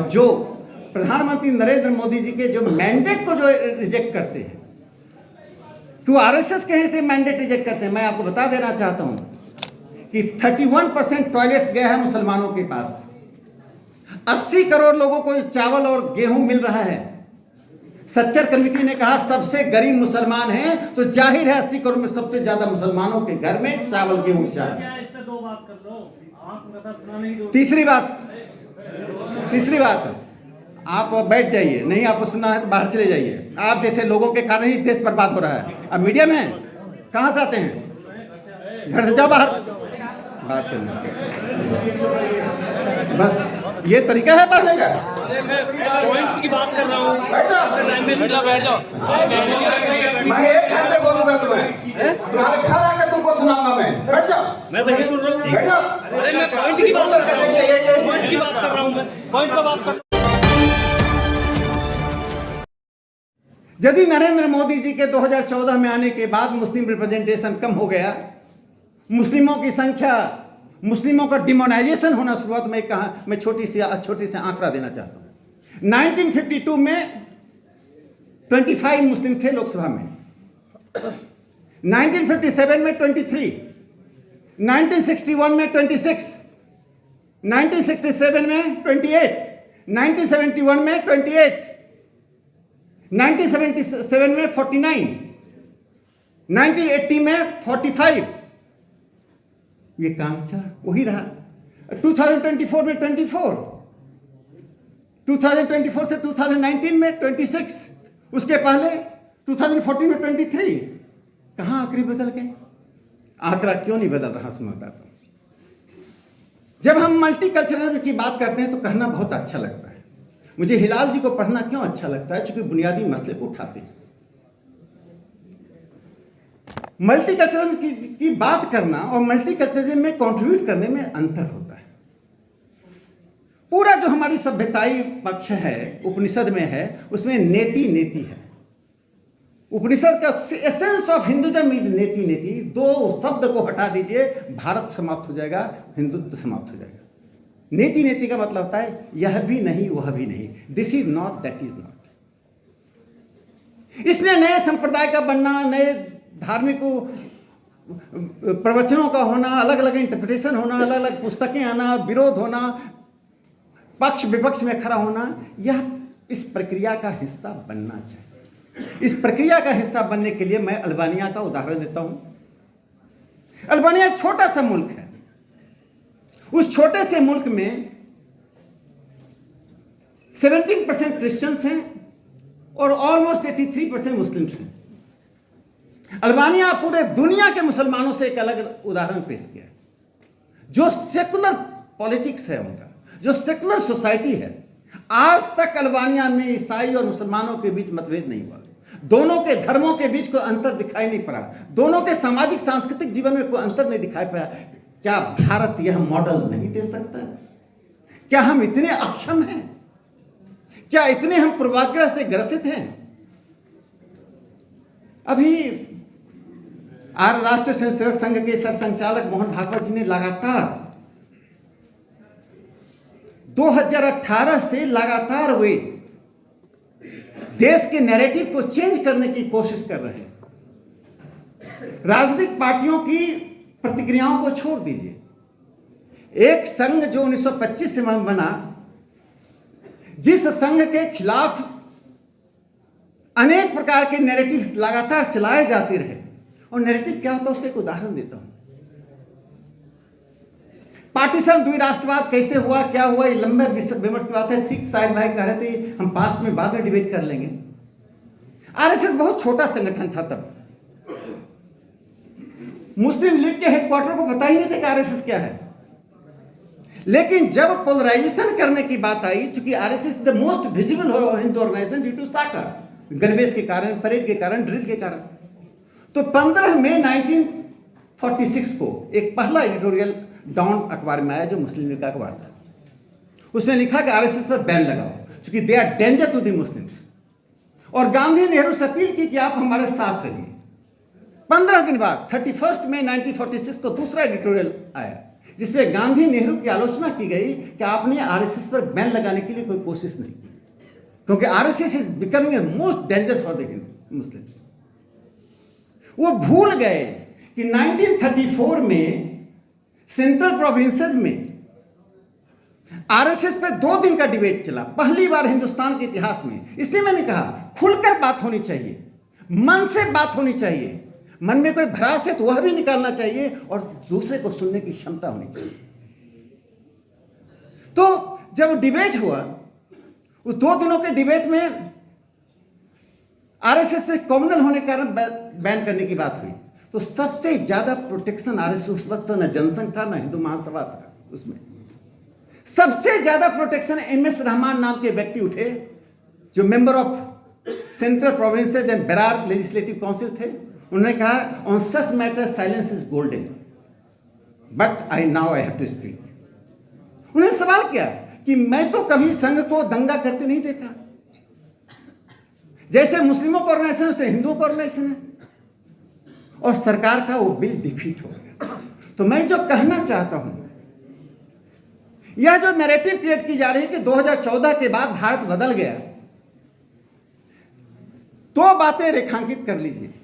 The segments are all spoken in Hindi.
और जो प्रधानमंत्री नरेंद्र मोदी जी के जो मैंडेट को जो रिजेक्ट करते हैं, क्यों आरएसएस कहीं से मैंडेट रिजेक्ट करते हैं? मैं आपको बता देना चाहता हूं कि 31% टॉयलेट्स गए हैं मुसलमानों के पास। 80 करोड़ लोगों को चावल और गेहूं मिल रहा है। सच्चर कमेटी ने कहा सबसे गरीब मुसलमान हैं, तो जाहिर है 80 करोड़ में सबसे ज्यादा मुसलमानों के घर में चावल गेहूं चाहिए। तीसरी बात आप बैठ जाइए, नहीं आपको सुनना है तो बाहर चले जाइए। आप जैसे लोगों के कारण ही देश बर्बाद हो रहा है। अब मीडिया में हैं, कहाँ से आते हैं? घर से जाओ बाहर बात करने। बस ये तरीका है पढ़ने का। पॉइंट की बात कर रहा हूँ। बैठ जाओ। मैं एक घंटे बोलूंगा तुम्हारे घर आकर तुमको सुनाऊंगा मैं। बैठ जाओ। मैं तो नहीं सुन रहा हूँ। बैठ जाओ। अरे मैं पॉइंट की बात कर रहा हूँ। पॉइंट की बात कर रहा हूँ। मैं पॉइंट का बात कर। यदि नरेंद्र मोदी जी के 2014 में आने के बाद मुस्लिम रिप्रेजेंटेशन कम हो गया, मुस्लिमों की संख्या, मुस्लिमों का डिमोनाइजेशन होना शुरुआत में कहा, मैं छोटी सी आंकड़ा देना चाहता हूं। 1952 में 25 मुस्लिम थे लोकसभा में, 1957 में 23, 1961 में 26, 1967 में 28, 1971 में 28, 1977 में 49, 1980 में 45। ये काम चला वही रहा। 2024 में 24, 2024 से 2019 में 26, उसके पहले 2014 में 23। कहाँ आंकड़े बदल गए? आंकड़ा क्यों नहीं बदल रहा समझता हूं। जब हम मल्टीकल्चरल की बात करते हैं तो कहना बहुत अच्छा लगता है। मुझे हिलाल जी को पढ़ना क्यों अच्छा लगता है? क्योंकि बुनियादी मसले को उठाते हैं। मल्टीकल्चरल की बात करना और मल्टीकल्चरल में कंट्रीब्यूट करने में अंतर होता है। पूरा जो हमारी सभ्यताई पक्ष है उपनिषद में है, उसमें नेति नेति है। उपनिषद का एसेंस ऑफ हिंदुइज्म इज नेति नेति। दो शब्द को हटा दीजिए, भारत समाप्त हो जाएगा, हिंदुत्व समाप्त हो जाएगा। नेति नेति का मतलब होता है यह भी नहीं वह भी नहीं, this is not that is not. इसलिए नए संप्रदाय का बनना, नए धार्मिक प्रवचनों का होना, अलग अलग इंटरप्रिटेशन होना, अलग अलग पुस्तकें आना, विरोध होना, पक्ष विपक्ष में खड़ा होना, यह इस प्रक्रिया का हिस्सा बनना चाहिए। इस प्रक्रिया का हिस्सा बनने के लिए मैं अल्बानिया का उदाहरण देता हूं। अल्बानिया एक छोटा सा मुल्क है। उस छोटे से मुल्क में 17% क्रिश्चियंस हैं और ऑलमोस्ट 83% मुस्लिम्स हैं। अल्बानिया पूरे दुनिया के मुसलमानों से एक अलग उदाहरण पेश किया है। जो सेकुलर पॉलिटिक्स है उनका, जो सेकुलर सोसाइटी है, आज तक अल्बानिया में ईसाई और मुसलमानों के बीच मतभेद नहीं हुआ। दोनों के धर्मों के बीच कोई अंतर दिखाई नहीं पड़ा। दोनों के सामाजिक सांस्कृतिक जीवन में कोई अंतर नहीं दिखाई पड़ा। क्या भारत यह मॉडल नहीं दे सकता? क्या हम इतने अक्षम हैं? क्या इतने हम पूर्वाग्रह से ग्रसित हैं? अभी आर्य राष्ट्र स्वयंसेवक संघ के सरसंचालक मोहन भागवत जी ने लगातार 2018 से लगातार वे देश के नैरेटिव को चेंज करने की कोशिश कर रहे हैं। राजनीतिक पार्टियों की प्रतिक्रियाओं को छोड़ दीजिए। एक संघ जो 1925 से बना, जिस संघ के खिलाफ अनेक प्रकार के नैरेटिव लगातार चलाए जाते रहे, और नैरेटिव क्या होता है उसका एक उदाहरण देता हूं। पार्टीशन द्विराष्ट्रवाद कैसे हुआ, क्या हुआ, ये लंबे विमर्श की बात है। ठीक शायद भाई कह रहे थे हम पास्ट में बाद में डिबेट कर लेंगे। आरएसएस बहुत छोटा संगठन था तब। मुस्लिम लीग के हेडक्वार्टर को पता ही नहीं था कि आरएसएस क्या है। लेकिन जब पोलराइजेशन करने की बात आई, चूंकि RSS the most visible Hindu organization due to साका, गणवेश के कारण, परेड के कारण, ड्रिल के कारण, तो 15 मई 1946 को एक पहला एडिटोरियल डॉन अखबार में आया जो मुस्लिम लीग का अखबार था। उसने लिखा कि आरएसएस पर बैन लगाओ, क्योंकि they are danger to the Muslims. और गांधी नेहरू से अपील की कि आप हमारे साथ रहिए। 15 दिन बाद 31 मई 1946 को दूसरा एडिटोरियल आया। जिसमें गांधी नेहरू की आलोचना की गई कि आपने आरएसएस पर बैन लगाने के लिए कोई कोशिश नहीं की, क्योंकि RSS is becoming a most dangerous for the Muslims. वो भूल गए कि 1934 में सेंट्रल प्रोविंसेस में आरएसएस पे 2 दिन का डिबेट चला, पहली बार हिंदुस्तान के इतिहास में। इसलिए मैंने कहा खुलकर बात होनी चाहिए, मन से बात होनी चाहिए, मन में कोई भ्रास है तो वह भी निकालना चाहिए और दूसरे को सुनने की क्षमता होनी चाहिए। तो जब डिबेट हुआ, उस 2 दिनों के डिबेट में आरएसएस पे कॉमनल होने के कारण बैन करने की बात हुई, तो सबसे ज्यादा प्रोटेक्शन आरएसएस उस वक्त ना जनसंघ था ना हिंदू महासभा था, उसमें सबसे ज्यादा प्रोटेक्शन एमएस रहमान नाम के व्यक्ति उठे जो member of Central Provinces and Berar Legislative Council थे। उन्होंने कहा on such matter silence is golden but I now I have to speak. उन्होंने सवाल किया कि मैं तो कभी संघ को दंगा करते नहीं देखा, जैसे मुस्लिमों का ऑर्गेनाइजेशन वैसे हिंदुओं का ऑर्गेनाइजेशन है, और सरकार का वो बिल डिफीट हो गया। तो मैं जो कहना चाहता हूं, यह जो नैरेटिव क्रिएट की जा रही है कि 2014 के बाद भारत बदल गया, 2 बातें रेखांकित कर लीजिए।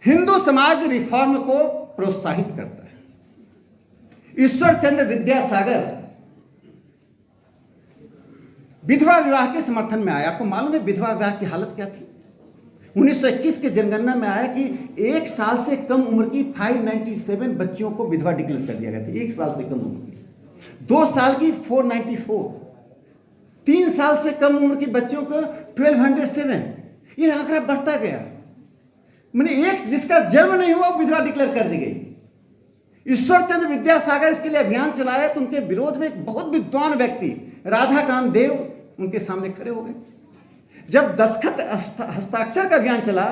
हिंदू समाज रिफॉर्म को प्रोत्साहित करता है। ईश्वर चंद्र विद्यासागर विधवा विवाह के समर्थन में आया। आपको मालूम है विधवा विवाह की हालत क्या थी? 1921 के जनगणना में आया कि 1 साल से कम उम्र की 597 बच्चियों को विधवा डिक्लेयर कर दिया गया था। 1 साल से कम उम्र की 2 साल की 494, 3 साल से कम उम्र की बच्चियों को 1207। ये आंकड़ा बढ़ता गया। मैंने एक जिसका जन्म नहीं हुआ वो विधवा डिक्लेयर कर दी गई। ईश्वर चंद्र विद्यासागर इसके लिए अभियान चलाया तो उनके विरोध में एक बहुत विद्वान व्यक्ति राधाकांत देव उनके सामने खड़े हो गए। जब दस्तखत हस्ताक्षर का अभियान चला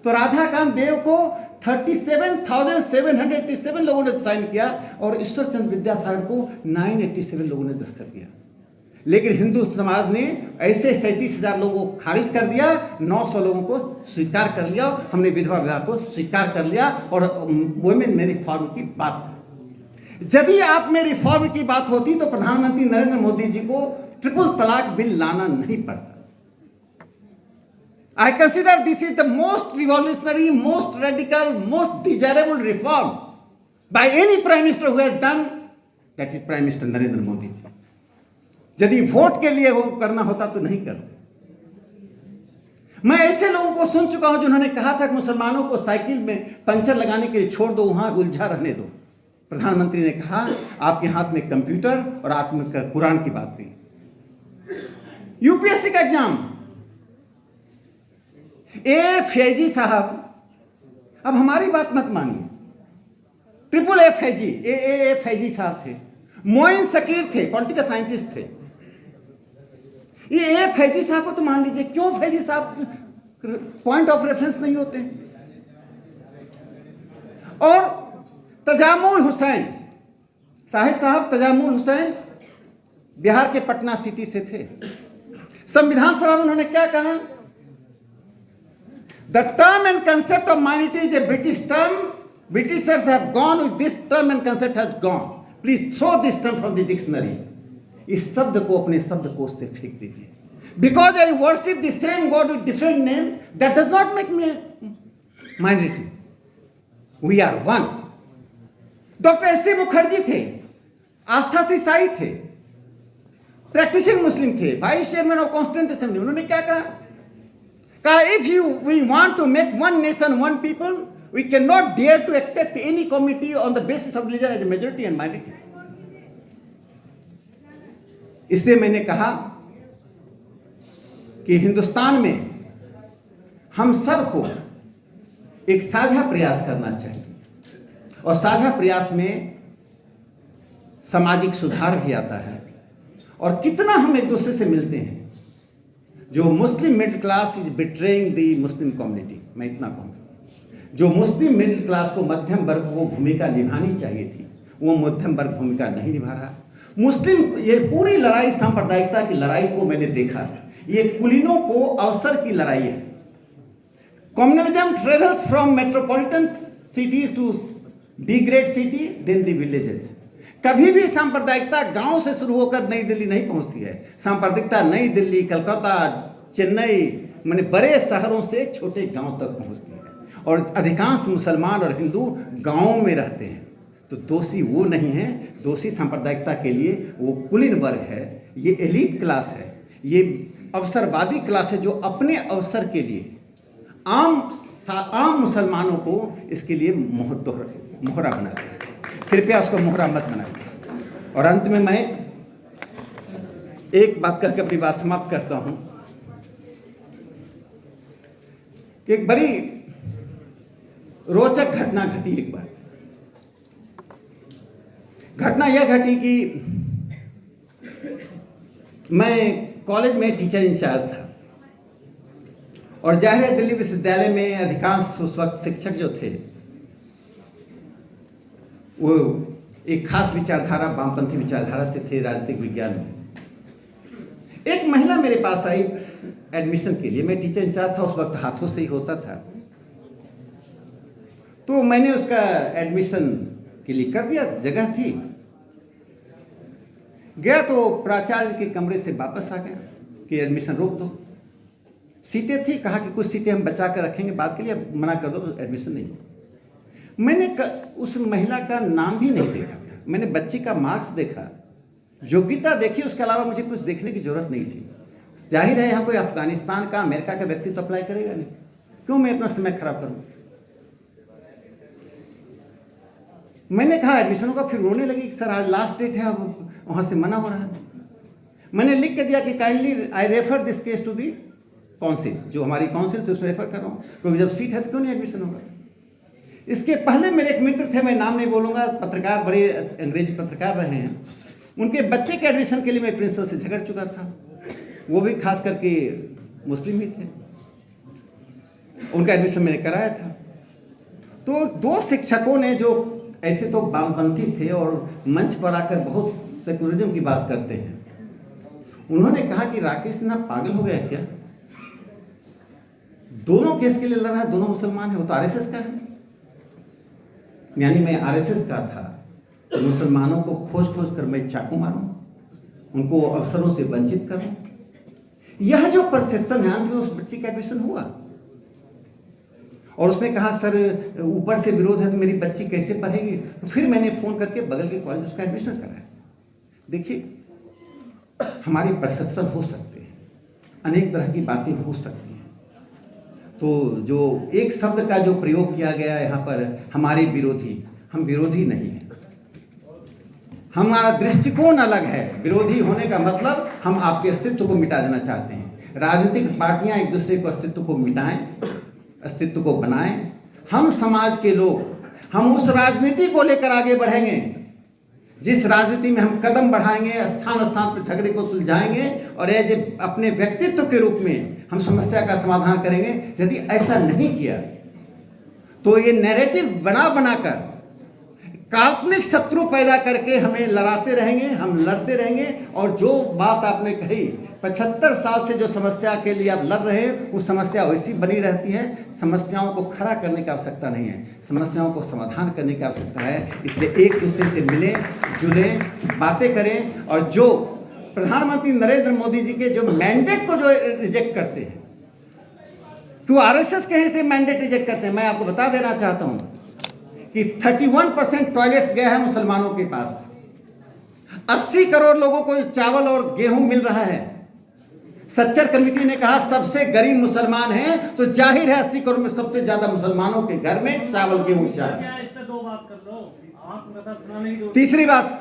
तो राधाकांत देव को 37,787 लोगों ने साइन किया और ईश्वर चंद्र विद्यासागर को 987 लोगों ने दस्तखत किया। लेकिन हिंदू समाज ने ऐसे 37,000 लोगों को खारिज कर दिया, 900 लोगों को स्वीकार कर लिया। हमने विधवा विवाह को स्वीकार कर लिया और वुमेन में रिफॉर्म की बात। यदि आप में रिफॉर्म की बात होती तो प्रधानमंत्री नरेंद्र मोदी जी को ट्रिपल तलाक बिल लाना नहीं पड़ता। I consider this is the most revolutionary, most radical, most desirable reform by any prime minister who has done, that is Prime Minister Narendra Modi ji. यदि वोट के लिए वो करना होता तो नहीं करते। मैं ऐसे लोगों को सुन चुका हूं जिन्होंने कहा था कि मुसलमानों को साइकिल में पंचर लगाने के लिए छोड़ दो, वहां उलझा रहने दो। प्रधानमंत्री ने कहा आपके हाथ में कंप्यूटर और आप में कुरान की बात नहीं। यूपीएससी का एग्जाम, ए फैजी साहब, अब हमारी बात मत मानिए, ट्रिपल ए फैजी, ए फैजी साहब थे, मोइन शकीर थे, पॉलिटिकल साइंटिस्ट थे। ये ए फैजी साहब को तो मान लीजिए, क्यों फैजी साहब पॉइंट ऑफ रेफरेंस नहीं होते? और तजामुल हुसैन साहब, तजामुल हुसैन बिहार के पटना सिटी से थे। संविधान सभा में उन्होंने क्या कहा? The term and concept of minority is a British term. Britishers have gone with this term and concept has gone. Please throw this term from the dictionary. इस शब्द को अपने शब्दकोश से फेंक दीजिए। Because I worship the same God with different name, that does not make me a minority. We are one. Doctor SC. Mukherjee थे, आस्था से ईसाई थे, प्रैक्टिसिंग मुस्लिम थे, vice chairman of constituent assembly. उन्होंने क्या कहा? If we want to make one nation, one people, we cannot dare to accept any community on the basis of religion as a majority and minority. इसलिए मैंने कहा कि हिंदुस्तान में हम सबको एक साझा प्रयास करना चाहिए और साझा प्रयास में सामाजिक सुधार भी आता है। और कितना हम एक दूसरे से मिलते हैं। जो Muslim middle class is betraying the Muslim community, मैं इतना कहूँगा। जो मुस्लिम मिडिल क्लास को मध्यम वर्ग को भूमिका निभानी चाहिए थी, वो मध्यम वर्ग भूमिका नहीं निभा रहा। मुस्लिम, ये पूरी लड़ाई सांप्रदायिकता की लड़ाई को मैंने देखा, ये कुलीनों को अवसर की लड़ाई है। Communalism travels from metropolitan cities to be great city then the villages. कभी भी सांप्रदायिकता गांव से शुरू होकर नई दिल्ली नहीं पहुंचती है। सांप्रदायिकता नई दिल्ली, कलकत्ता, चेन्नई, माने बड़े शहरों से छोटे गांव तक पहुंचती है। और अधिकांश मुसलमान और हिंदू गांवों में रहते हैं। तो दोषी वो नहीं है, दोषी सांप्रदायिकता के लिए वो कुलीन वर्ग है, ये एलीट क्लास है, ये अवसरवादी क्लास है जो अपने अवसर के लिए आम मुसलमानों को इसके लिए मोहरा बनाते हैं। कृपया उसको मोहरा मत बनाइए। और अंत में मैं एक बात कहकर अपनी बात समाप्त करता हूं कि एक बड़ी रोचक घटना घटी। एक बार घटना यह घटी कि मैं कॉलेज में टीचर इंचार्ज था और जाहिर है दिल्ली विश्वविद्यालय में अधिकांश उस वक्त शिक्षक जो थे वो एक खास विचारधारा, वामपंथी विचारधारा से थे, राजनीतिक विज्ञान में। एक महिला मेरे पास आई एडमिशन के लिए। मैं टीचर इंचार्ज था, उस वक्त हाथों से ही होता था, तो मैंने उसका एडमिशन के लिए कर दिया। जगह थी, गया तो प्राचार्य के कमरे से वापस आ गया कि एडमिशन रोक दो। सीटें थी, कहा कि कुछ सीटें हम बचा कर रखेंगे बाद के लिए, मना कर दो, एडमिशन नहीं। मैंने उस महिला का नाम भी नहीं देखा था। मैंने बच्ची का मार्क्स देखा, योग्यता देखी, उसके अलावा मुझे कुछ देखने की जरूरत नहीं थी। जाहिर है यहाँ कोई अफगानिस्तान का, अमेरिका का व्यक्ति तो अप्लाई करेगा नहीं, क्यों मैं अपना समय खराब करूँ। मैंने कहा एडमिशन होगा, फिर रोने लगी कि सर आज लास्ट डेट है, अब वहाँ से मना हो रहा है। मैंने लिख के दिया कि kindly I refer this case to the council, जो हमारी काउंसिल थी उसमें रेफर कर रहा हूँ, क्योंकि जब सीट है तो क्यों नहीं एडमिशन होगा। इसके पहले मेरे एक मित्र थे, मैं नाम नहीं बोलूँगा, पत्रकार, बड़े अंग्रेजी पत्रकार रहे हैं, उनके बच्चे के एडमिशन के लिए मैं प्रिंसिपल से झगड़ चुका था। वो भी खास करके मुस्लिम ही थे, उनका एडमिशन मैंने कराया था। तो दो शिक्षकों ने, जो ऐसे तो वामपंथी थे और मंच पर आकर बहुत सेकुलरिज्म की बात करते हैं, उन्होंने कहा कि राकेश सिन्हा पागल हो गया क्या, दोनों केस के लिए लड़ रहा है, दोनों मुसलमान है, वो तो आरएसएस का है। यानी मैं आरएसएस का था, तो मुसलमानों को खोज खोज कर मैं चाकू मारूं, उनको अवसरों से वंचित करूं। यह जो परसेप्शन है, अंत में उस बच्ची का एडमिशन हुआ। और उसने कहा सर ऊपर से विरोध है तो मेरी बच्ची कैसे पढ़ेगी। तो फिर मैंने फ़ोन करके बगल के कॉलेज उसका एडमिशन कराया। देखिए, हमारी परसेप्शन हो सकते हैं, अनेक तरह की बातें हो सकती हैं। तो जो एक शब्द का जो प्रयोग किया गया यहाँ पर, हमारे विरोधी, हम विरोधी नहीं हैं, हमारा दृष्टिकोण अलग है। विरोधी होने का मतलब हम आपके अस्तित्व को मिटा देना चाहते हैं। राजनीतिक पार्टियां एक दूसरे को अस्तित्व को मिटाएं, अस्तित्व को बनाएं। हम समाज के लोग, हम उस राजनीति को लेकर आगे बढ़ेंगे जिस राजनीति में हम कदम बढ़ाएंगे, स्थान स्थान पर झगड़े को सुलझाएंगे और एज अपने व्यक्तित्व के रूप में हम समस्या का समाधान करेंगे। यदि ऐसा नहीं किया तो ये नैरेटिव बना बनाकर काल्पनिक शत्रु पैदा करके हमें लड़ाते रहेंगे, हम लड़ते रहेंगे। और जो बात आपने कही, 75 साल से जो समस्या के लिए आप लड़ रहे हैं, वो समस्या वैसी बनी रहती है। समस्याओं को खड़ा करने की आवश्यकता नहीं है, समस्याओं को समाधान करने की आवश्यकता है। इसलिए एक दूसरे से मिलें, जुड़ें, बातें करें। और जो प्रधानमंत्री नरेंद्र मोदी जी के जो मैंडेट को जो रिजेक्ट करते हैं, क्यों आरएसएस कहीं से मैंडेट रिजेक्ट करते हैं, मैं आपको बता देना चाहता हूँ कि 31% टॉयलेट्स गए हैं मुसलमानों के पास। 80 करोड़ लोगों को चावल और गेहूं मिल रहा है। सच्चर कमेटी ने कहा सबसे गरीब मुसलमान हैं, तो जाहिर है 80 करोड़ में सबसे ज्यादा मुसलमानों के घर में चावल गेहूं चाहिए। तीसरी बात,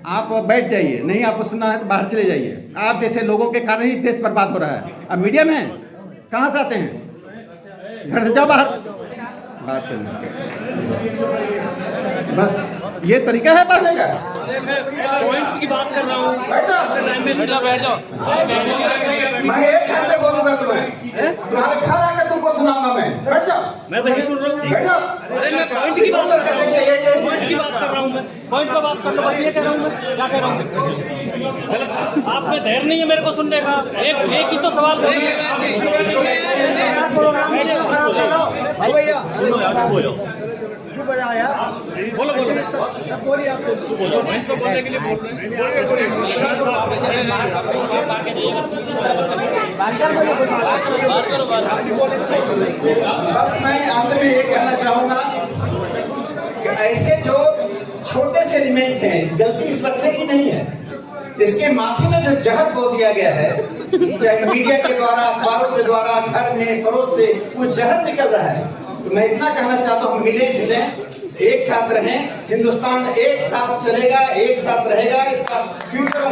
आप बैठ जाइए, नहीं आपको सुनना है तो बाहर चले जाइए। आप जैसे लोगों के कारण ही देश बर्बाद हो रहा है। अब मीडिया में कहाँ से आते हैं, घर से जाओ बाहर बात करना। बस ये तरीका है पढ़ने का। पॉइंट की बात कर रहा हूँ। बैठ जाओ। मैं एक घंटे बोलूंगा तुम्हारे घर आकर तुमको सुनाऊंगा। मैं बैठ जाओ। मैं तो नहीं सुन रहा हूँ। बैठ जाओ। अरे मैं पॉइंट की बात कर रहा हूँ, पॉइंट की बात कर रहा हूँ। मैं पॉइंट पर बात कर लो, बस ये कह रहा हूँ। मैं क्या कह रहा हूँ, गलत आप आप में धैर्य नहीं है मेरे को सुनने का। एक ही तो सवाल बोलो बोलने के लिए बोल बस मैं अंत में ये कहना चाहूंगा कि ऐसे जो छोटे से एलिमेंट हैं, गलती इस बच्चे की नहीं है, इसके माथे में जो जहर बो दिया गया है, चाहे मीडिया के द्वारा, अखबारों के द्वारा, घर में पड़ोस से वो जहर निकल रहा है। तो मैं इतना कहना चाहता हूँ, मिले जुले एक साथ रहें, हिंदुस्तान एक साथ चलेगा, एक साथ रहेगा, इसका फ्यूचर